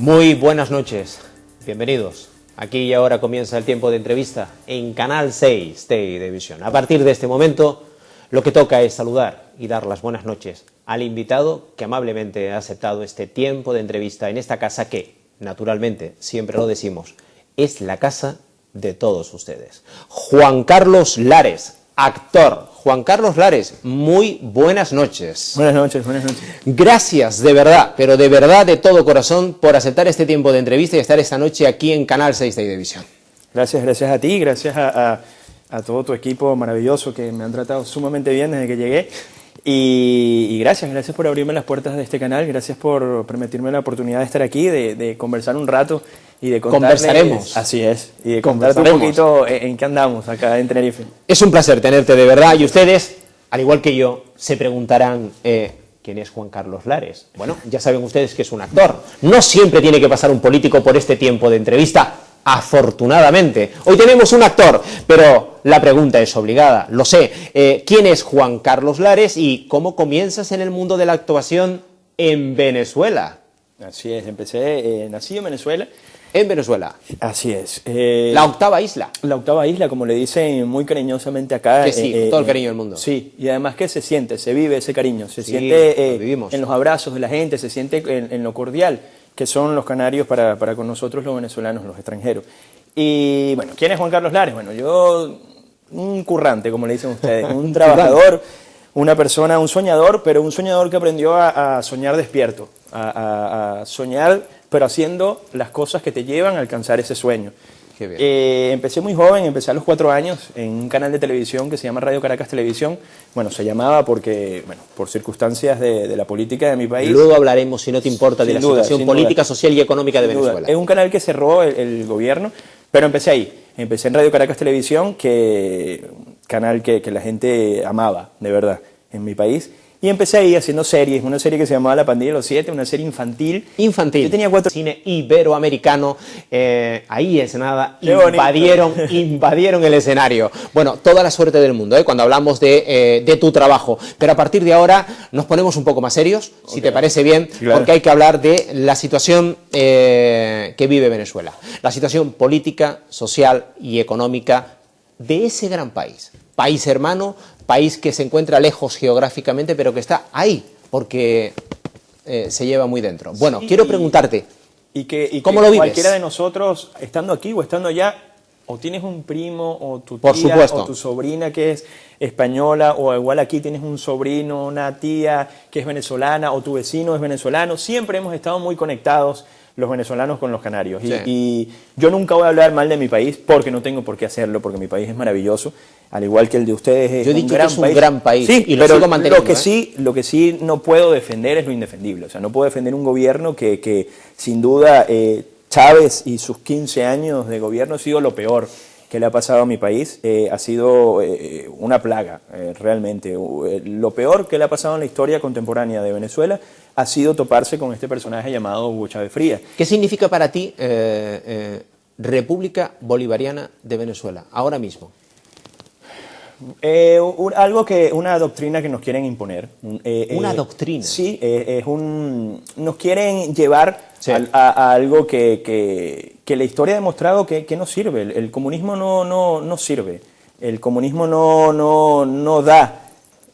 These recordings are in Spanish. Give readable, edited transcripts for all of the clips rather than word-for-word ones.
Muy buenas noches, bienvenidos. Aquí y ahora comienza el tiempo de entrevista en Canal 6 Televisión. A partir de este momento, lo que toca es saludar y dar las buenas noches al invitado que amablemente ha aceptado este tiempo de entrevista en esta casa que, naturalmente, siempre lo decimos, es la casa de todos ustedes. Juan Carlos Lares, actor. Juan Carlos Lares, muy buenas noches. Buenas noches, buenas noches. Gracias de verdad, pero de verdad de todo corazón por aceptar este tiempo de entrevista y estar esta noche aquí en Canal 6 Televisión. Gracias a ti, gracias a todo tu equipo maravilloso que me han tratado sumamente bien desde que llegué. Y gracias por abrirme las puertas de este canal, gracias por permitirme la oportunidad de estar aquí, de conversar un rato y de contarles... Conversaremos. Así es, y de contarte un poquito en qué andamos acá en Tenerife. Es un placer tenerte de verdad y ustedes, al igual que yo, se preguntarán ¿quién es Juan Carlos Lares? Bueno, ya saben ustedes que es un actor. No siempre tiene que pasar un político por este tiempo de entrevista, afortunadamente. Hoy tenemos un actor, pero la pregunta es obligada, lo sé. ¿Quién es Juan Carlos Lares y cómo comienzas en el mundo de la actuación en Venezuela? Así es, nací en Venezuela. En Venezuela. Así es. La octava isla. La octava isla, como le dicen muy cariñosamente acá. Que sí, con todo el cariño del mundo. Sí, y además que se siente, se vive ese cariño, se siente en los abrazos de la gente, se siente en lo cordial que son los canarios para con nosotros los venezolanos, los extranjeros. Y bueno, ¿quién es Juan Carlos Lares? Bueno, yo, un currante, como le dicen ustedes, un trabajador, una persona, un soñador, pero un soñador que aprendió a soñar despierto, a soñar, pero haciendo las cosas que te llevan a alcanzar ese sueño. Qué bien. Empecé muy joven, empecé a los 4 años en un canal de televisión que se llama Radio Caracas Televisión. Bueno, se llamaba porque, bueno, por circunstancias de la política de mi país. Luego hablaremos, si no te importa, de la situación política, social y económica de Venezuela. Es un canal que cerró el gobierno, pero empecé ahí. Empecé en Radio Caracas Televisión, canal que la gente amaba, de verdad, en mi país. Y empecé ahí haciendo series, una serie que se llamaba La Pandilla de los 7, una serie infantil. Infantil. Yo tenía 4... Cine iberoamericano, ahí es nada, invadieron el escenario. Bueno, toda la suerte del mundo, cuando hablamos de tu trabajo. Pero a partir de ahora nos ponemos un poco más serios, si te parece bien, claro, porque hay que hablar de la situación que vive Venezuela. La situación política, social y económica de ese gran país. País hermano, país que se encuentra lejos geográficamente, pero que está ahí, porque se lleva muy dentro. Bueno, sí, quiero preguntarte, ¿cómo lo vives? Cualquiera de nosotros, estando aquí o estando allá, o tienes un primo, o tu tía, o tu sobrina que es española, o igual aquí tienes un sobrino, una tía que es venezolana, o tu vecino es venezolano. Siempre hemos estado muy conectados los venezolanos con los canarios. Sí. Y yo nunca voy a hablar mal de mi país porque no tengo por qué hacerlo, porque mi país es maravilloso, al igual que el de ustedes es un gran país. Sí, y lo sigo manteniendo. Lo que sí no puedo defender es lo indefendible. O sea, no puedo defender un gobierno que sin duda Chávez y sus 15 años de gobierno ha sido lo peor que le ha pasado a mi país. Ha sido una plaga, realmente. Lo peor que le ha pasado en la historia contemporánea de Venezuela ha sido toparse con este personaje llamado Hugo Chávez Frías. ¿Qué significa para ti República Bolivariana de Venezuela, ahora mismo? Una doctrina que nos quieren imponer. ¿Una doctrina? Sí, nos quieren llevar a algo que la historia ha demostrado que no sirve. El comunismo no sirve. El comunismo no da.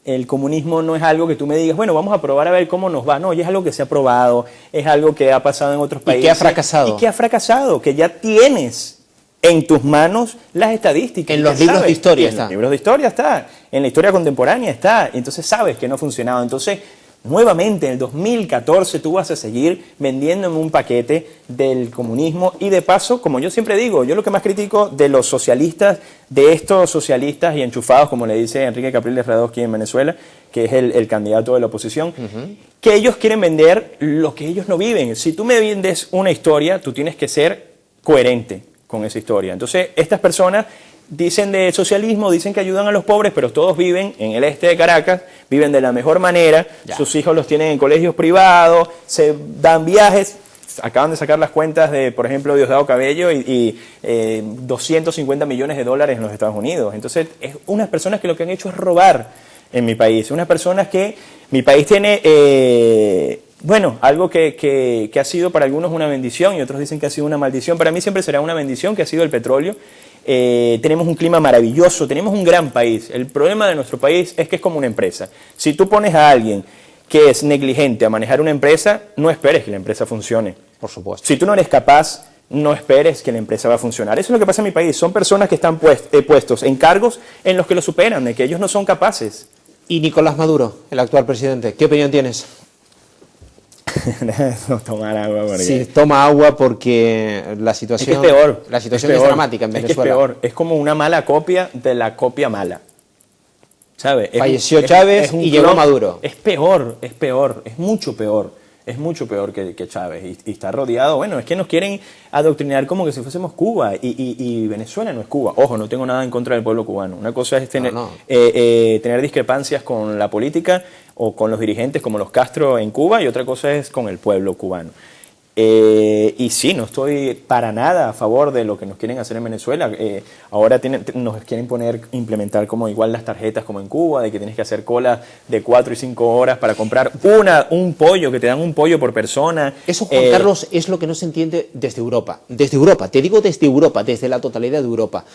El comunismo no es algo que tú me digas, bueno, vamos a probar a ver cómo nos va. No, ya es algo que se ha probado, es algo que ha pasado en otros países. Y que ha fracasado. Y que ha fracasado, que ya tienes en tus manos las estadísticas. En los libros de historia está. En los libros de historia está, en la historia contemporánea está. Entonces sabes que no ha funcionado. Entonces, nuevamente en el 2014 tú vas a seguir vendiéndome un paquete del comunismo y de paso, como yo siempre digo, yo lo que más critico de los socialistas, de estos socialistas y enchufados, como le dice Enrique Capriles Radosky en Venezuela, que es el candidato de la oposición, que ellos quieren vender lo que ellos no viven. Si tú me vendes una historia, tú tienes que ser coherente con esa historia. Entonces, estas personas dicen de socialismo, dicen que ayudan a los pobres, pero todos viven en el este de Caracas, viven de la mejor manera, sus hijos los tienen en colegios privados, se dan viajes, acaban de sacar las cuentas de, por ejemplo, Diosdado Cabello y 250 millones de dólares en los Estados Unidos. Entonces, es unas personas que lo que han hecho es robar en mi país, unas personas que mi país tiene Bueno, algo que ha sido para algunos una bendición y otros dicen que ha sido una maldición. Para mí siempre será una bendición, que ha sido el petróleo. Tenemos un clima maravilloso, tenemos un gran país. El problema de nuestro país es que es como una empresa. Si tú pones a alguien que es negligente a manejar una empresa, no esperes que la empresa funcione. Por supuesto. Si tú no eres capaz, no esperes que la empresa va a funcionar. Eso es lo que pasa en mi país. Son personas que están puestos en cargos en los que lo superan, de que ellos no son capaces. Y Nicolás Maduro, el actual presidente, ¿qué opinión tienes? No tomar agua porque... Sí, toma agua porque la situación, es peor. La situación es dramática en Venezuela. Es peor. Es como una mala copia de la copia mala. ¿Sabes? Falleció Chávez y llegó Maduro. Es peor, es mucho peor. Es mucho peor que Chávez y está rodeado. Bueno, es que nos quieren adoctrinar como que si fuésemos Cuba y Venezuela no es Cuba. Ojo, no tengo nada en contra del pueblo cubano. Una cosa es tener discrepancias con la política o con los dirigentes como los Castro en Cuba y otra cosa es con el pueblo cubano. Y sí, no estoy para nada a favor de lo que nos quieren hacer en Venezuela. Ahora nos quieren implementar como igual las tarjetas como en Cuba, de que tienes que hacer colas de 4 y 5 horas para comprar un pollo, que te dan un pollo por persona. Eso, Juan Carlos, es lo que no se entiende desde Europa. Desde Europa, te digo desde Europa, desde la totalidad de Europa.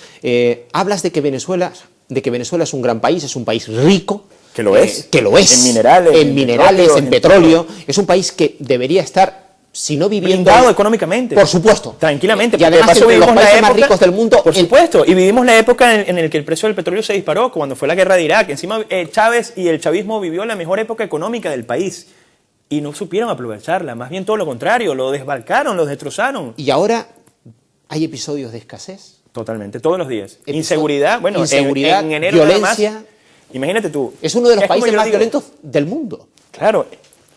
Hablas de que Venezuela es un gran país, es un país rico. Que lo es. Que lo es. En minerales, en petróleo. Es un país que debería estar, si no viviendo... blindado económicamente. Por supuesto. Tranquilamente. Y además entre los países más ricos del mundo... Por supuesto. Y vivimos la época en la que el precio del petróleo se disparó, cuando fue la guerra de Irak. Encima Chávez y el chavismo vivió la mejor época económica del país. Y no supieron aprovecharla. Más bien todo lo contrario. Lo desbalcaron, lo destrozaron. Y ahora hay episodios de escasez. Totalmente. Todos los días. Inseguridad. Bueno, inseguridad, en enero violencia... nada más, imagínate tú. Es uno de los países más violentos del mundo. Claro.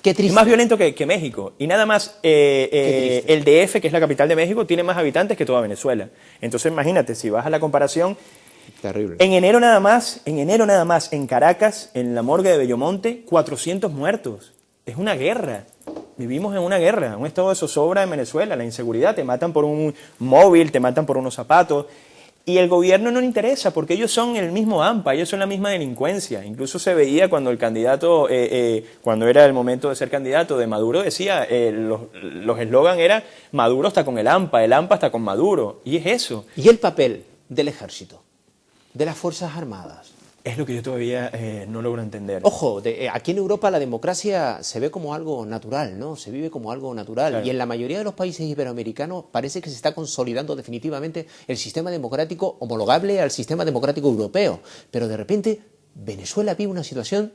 Qué triste. Es más violento que México. Y nada más, el DF, que es la capital de México, tiene más habitantes que toda Venezuela. Entonces, imagínate, si vas a la comparación... Terrible. En enero nada más, en Caracas, en la morgue de Bellomonte, 400 muertos. Es una guerra. Vivimos en una guerra, un estado de zozobra en Venezuela. La inseguridad, te matan por un móvil, te matan por unos zapatos... Y el gobierno no le interesa porque ellos son el mismo AMPA, ellos son la misma delincuencia. Incluso se veía cuando el candidato, cuando era el momento de ser candidato de Maduro, decía, los eslogan era Maduro está con el AMPA está con Maduro. Y es eso. ¿Y el papel del ejército, de las Fuerzas Armadas? Es lo que yo todavía no logro entender. Ojo, aquí en Europa la democracia se ve como algo natural, ¿no? Se vive como algo natural. Claro. Y en la mayoría de los países iberoamericanos parece que se está consolidando definitivamente el sistema democrático homologable al sistema democrático europeo. Pero de repente Venezuela vive una situación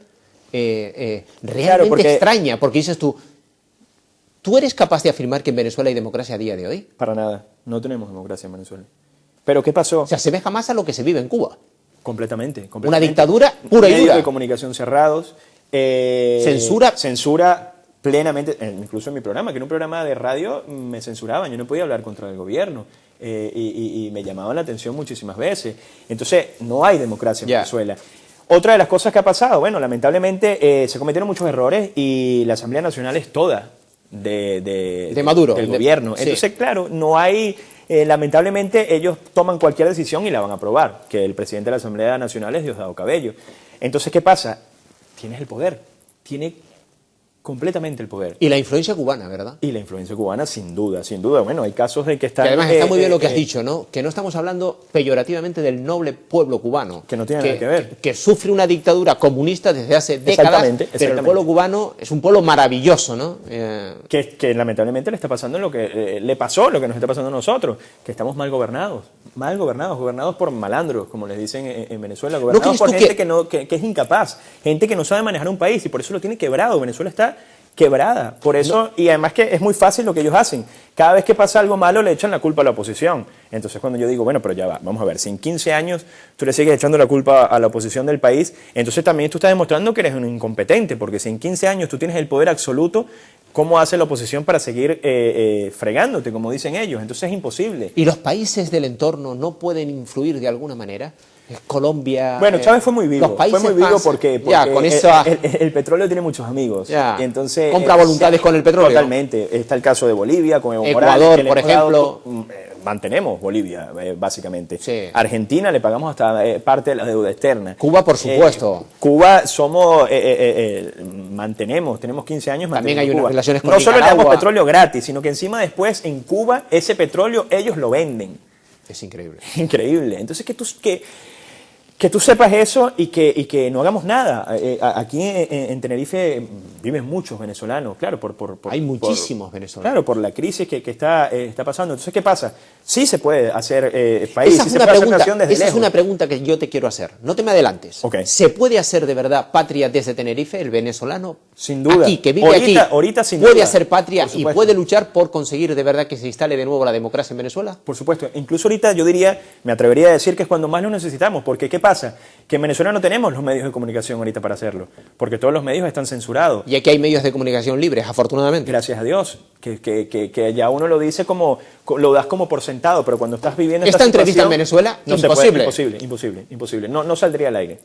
realmente extraña, porque dices ¿tú eres capaz de afirmar que en Venezuela hay democracia a día de hoy? Para nada, no tenemos democracia en Venezuela. ¿Pero qué pasó? Se asemeja más a lo que se vive en Cuba. Completamente. Una dictadura pura y dura. Medios de comunicación cerrados. Censura plenamente, incluso en mi programa, que en un programa de radio me censuraban, yo no podía hablar contra el gobierno y me llamaban la atención muchísimas veces. Entonces, no hay democracia en Venezuela. Otra de las cosas que ha pasado, bueno, lamentablemente se cometieron muchos errores y la Asamblea Nacional es toda de Maduro, del gobierno. Entonces, claro, no hay... lamentablemente ellos toman cualquier decisión y la van a aprobar, que el presidente de la Asamblea Nacional es Diosdado Cabello. Entonces, ¿qué pasa? Tienes el poder, tiene completamente el poder. Y la influencia cubana, ¿verdad? Y la influencia cubana, sin duda, sin duda. Bueno, hay casos de que están... Y además está muy bien lo que has dicho, ¿no? Que no estamos hablando peyorativamente del noble pueblo cubano. Que no tiene nada que ver. Que sufre una dictadura comunista desde hace décadas, pero el pueblo cubano es un pueblo maravilloso, ¿no? Que lamentablemente le está pasando lo que le pasó, lo que nos está pasando a nosotros, que estamos mal gobernados, gobernados por malandros, como les dicen en Venezuela, gobernados por gente que es incapaz, gente que no sabe manejar un país y por eso lo tiene quebrado. Venezuela está quebrada, por eso, y además que es muy fácil lo que ellos hacen. Cada vez que pasa algo malo le echan la culpa a la oposición. Entonces cuando yo digo, bueno, pero ya va, vamos a ver, si en 15 años tú le sigues echando la culpa a la oposición del país, entonces también tú estás demostrando que eres un incompetente, porque si en 15 años tú tienes el poder absoluto, ¿cómo hace la oposición para seguir fregándote, como dicen ellos? Entonces es imposible. ¿Y los países del entorno no pueden influir de alguna manera? Colombia... Bueno, Chávez fue muy vivo. Fue muy vivo porque ya, con el petróleo tiene muchos amigos. Ya. Y entonces, compra voluntades con el petróleo. Totalmente. Está el caso de Bolivia, con Evo Ecuador, Morales, por ejemplo. mantenemos Bolivia, básicamente. Sí. Argentina le pagamos hasta parte de la deuda externa. Cuba, por supuesto. Cuba somos, tenemos 15 años También manteniendo hay unas Cuba. relaciones con No solo le damos Nicaragua. petróleo gratis, sino que encima después en Cuba ese petróleo ellos lo venden. Es increíble. Increíble. Entonces que tú sepas eso y que no hagamos nada. Aquí en Tenerife viven muchos venezolanos, claro. Hay muchísimos venezolanos. Claro, por la crisis que está pasando. Entonces, ¿qué pasa? Sí se puede hacer país, Esa sí es se una puede hacer pregunta, nación desde esa es lejos. una pregunta que yo te quiero hacer. No te me adelantes. Ok. ¿Se puede hacer de verdad patria desde Tenerife, el venezolano? Sin duda. Aquí, que vive aquí, Ahorita sin puede duda. hacer patria Por y supuesto. puede luchar por conseguir de verdad que se instale de nuevo la democracia en Venezuela. Por supuesto. Incluso ahorita yo diría, me atrevería a decir que es cuando más lo necesitamos. Porque, ¿qué pasa? Que en Venezuela no tenemos los medios de comunicación ahorita para hacerlo. Porque todos los medios están censurados. Y aquí hay medios de comunicación libres, afortunadamente. Gracias a Dios, que ya uno lo dice lo das como por sentado, pero cuando estás viviendo Esta entrevista en situación, Venezuela, no se puede, imposible. imposible. No saldría al aire.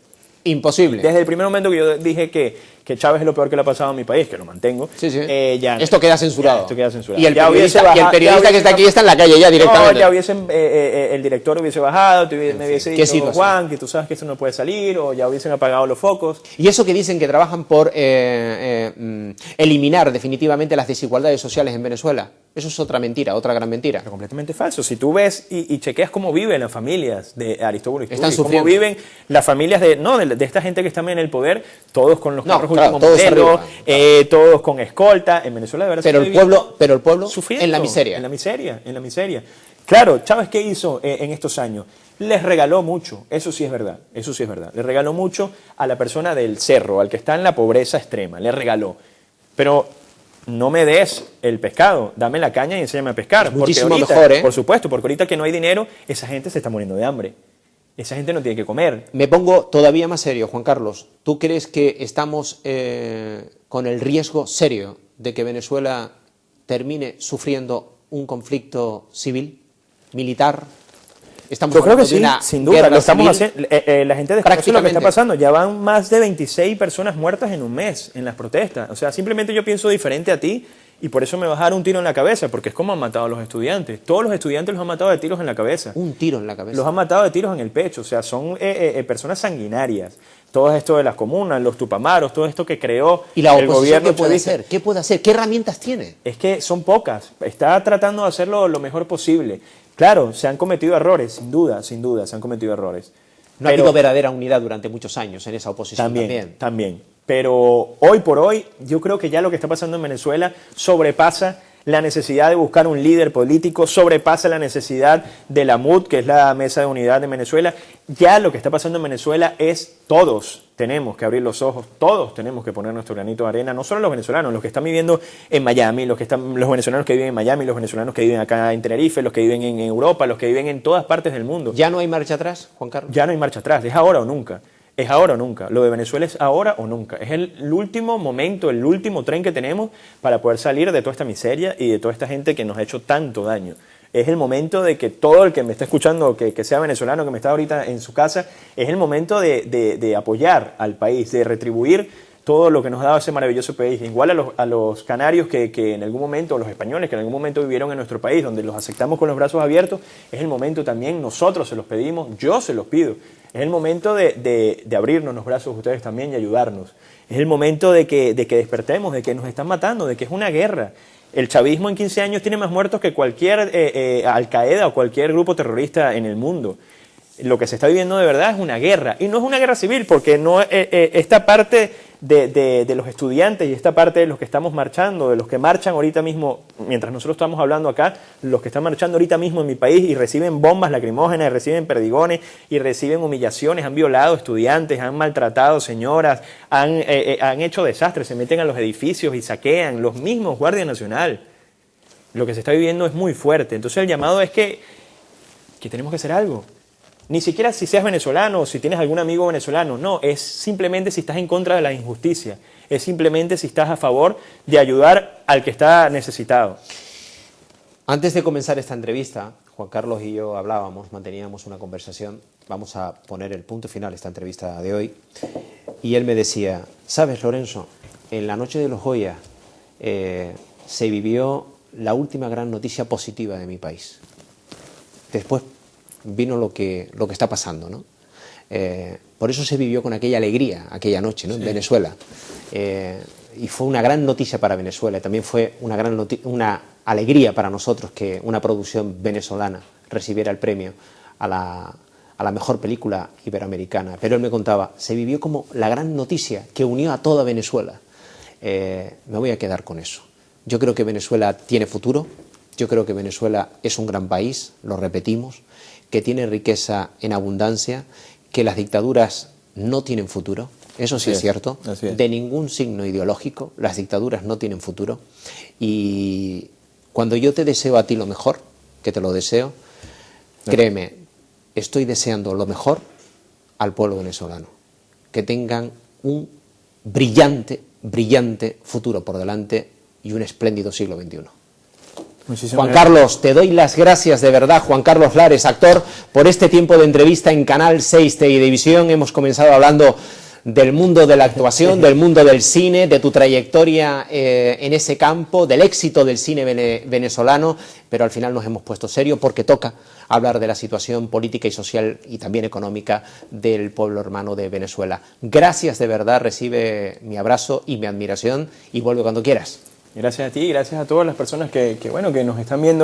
Imposible. Desde el primer momento que yo dije que Chávez es lo peor que le ha pasado a mi país, que lo mantengo, Sí, sí. ya Esto queda censurado. esto queda censurado. Y el Ya hubiese periodista que está aquí está en la calle ya directamente. No, ya hubiesen, el director hubiese bajado, me hubiese ¿Qué dicho, situación? Juan, que tú sabes que esto no puede salir, o ya hubiesen apagado los focos. Y eso que dicen que trabajan por eliminar definitivamente las desigualdades sociales en Venezuela, eso es otra mentira, otra gran mentira. Pero completamente falso. Si tú ves y chequeas cómo viven las familias de Aristóbulo Istúriz, Están cómo sufriendo. viven las familias de esta gente que está en el poder, todos con los No, carros claro, último todos modelo, arriba, todos con escolta. En Venezuela de verdad Pero se el está pueblo sufriendo, en la miseria. En la miseria. Claro, Chávez, ¿qué hizo en estos años? Les regaló mucho, eso sí es verdad, Les regaló mucho a la persona del cerro, al que está en la pobreza extrema, le regaló. Pero no me des el pescado, dame la caña y enséñame a pescar. Muchísimo ahorita, mejor, ¿eh? Por supuesto, porque ahorita que no hay dinero, esa gente se está muriendo de hambre. Esa gente no tiene que comer. Me pongo todavía más serio, Juan Carlos. ¿Tú crees que estamos con el riesgo serio de que Venezuela termine sufriendo un conflicto civil, militar? Estamos Yo creo que hablando de sí, una sin duda, guerra lo estamos civil. haciendo. La gente desconoce lo que Prácticamente. está pasando. Ya van más de 26 personas muertas en un mes en las protestas. O sea, simplemente yo pienso diferente a ti y por eso me vas a dar un tiro en la cabeza, porque es como han matado a los estudiantes. Todos los estudiantes los han matado de tiros en la cabeza. Un tiro en la cabeza. Los han matado de tiros en el pecho. O sea, son personas sanguinarias. Todo esto de las comunas, los tupamaros, todo esto que creó ¿Y la el oposición gobierno qué puede chavista. hacer? ¿Qué puede hacer? ¿Qué herramientas tiene? Es que son pocas. Está tratando de hacerlo lo mejor posible. Claro, se han cometido errores, sin duda, se han cometido errores. No ha habido verdadera unidad durante muchos años en esa oposición También. Pero hoy por hoy, yo creo que ya lo que está pasando en Venezuela sobrepasa la necesidad de buscar un líder político, sobrepasa la necesidad de la MUD, que es la Mesa de Unidad de Venezuela. Ya lo que está pasando en Venezuela es todos tenemos que abrir los ojos, todos tenemos que poner nuestro granito de arena, no solo los venezolanos, los que están viviendo en Miami, los venezolanos que viven en Miami, los venezolanos que viven acá en Tenerife, los que viven en Europa, los que viven en todas partes del mundo. ¿Ya no hay marcha atrás, Juan Carlos? Ya no hay marcha atrás, es ahora o nunca. Es ahora o nunca. Lo de Venezuela es ahora o nunca. Es el último momento, el último tren que tenemos para poder salir de toda esta miseria y de toda esta gente que nos ha hecho tanto daño. Es el momento de que todo el que me está escuchando, que sea venezolano, que me está ahorita en su casa, es el momento de apoyar al país, de retribuir todo lo que nos ha dado ese maravilloso país. Igual a los canarios que en algún momento, o los españoles que en algún momento vivieron en nuestro país, donde los aceptamos con los brazos abiertos, es el momento también, nosotros se los pedimos, yo se los pido. Es el momento de abrirnos los brazos a ustedes también y ayudarnos. Es el momento de que despertemos, de que nos están matando, de que es una guerra. El chavismo en 15 años tiene más muertos que cualquier Al-Qaeda o cualquier grupo terrorista en el mundo. Lo que se está viviendo de verdad es una guerra. Y no es una guerra civil, porque no esta parte de los estudiantes y esta parte de los que estamos marchando, de los que marchan ahorita mismo, mientras nosotros estamos hablando acá, los que están marchando ahorita mismo en mi país y reciben bombas lacrimógenas, y reciben perdigones, y reciben humillaciones, han violado estudiantes, han maltratado señoras, han hecho desastres, se meten a los edificios y saquean, los mismos Guardia Nacional. Lo que se está viviendo es muy fuerte. Entonces el llamado es que tenemos que hacer algo. Ni siquiera si seas venezolano o si tienes algún amigo venezolano, no, es simplemente si estás en contra de la injusticia, es simplemente si estás a favor de ayudar al que está necesitado. Antes de comenzar esta entrevista, Juan Carlos y yo hablábamos, manteníamos una conversación, vamos a poner el punto final a esta entrevista de hoy, y él me decía, ¿sabes, Lorenzo? En la noche de los Goya se vivió la última gran noticia positiva de mi país. después vino lo que está pasando, ¿no? Por eso se vivió con aquella alegría aquella noche, ¿no? En Venezuela. Y fue una gran noticia para Venezuela. También fue una alegría para nosotros que una producción venezolana recibiera el premio a la mejor película iberoamericana. Pero él me contaba, se vivió como la gran noticia que unió a toda Venezuela. Me voy a quedar con eso. Yo creo que Venezuela tiene futuro, yo creo que Venezuela es un gran país, lo repetimos, que tiene riqueza en abundancia, que las dictaduras no tienen futuro, eso sí es cierto, de ningún signo ideológico, las dictaduras no tienen futuro, y cuando yo te deseo a ti lo mejor, que te lo deseo, créeme, estoy deseando lo mejor al pueblo venezolano, que tengan un brillante futuro por delante y un espléndido siglo XXI. Juan Carlos, te doy las gracias de verdad, Juan Carlos Lares, actor, por este tiempo de entrevista en Canal 6 Televisión. Hemos comenzado hablando del mundo de la actuación, del mundo del cine, de tu trayectoria en ese campo, del éxito del cine venezolano, pero al final nos hemos puesto serio porque toca hablar de la situación política y social y también económica del pueblo hermano de Venezuela. Gracias de verdad, recibe mi abrazo y mi admiración y vuelve cuando quieras. Gracias a ti y gracias a todas las personas que nos están viendo.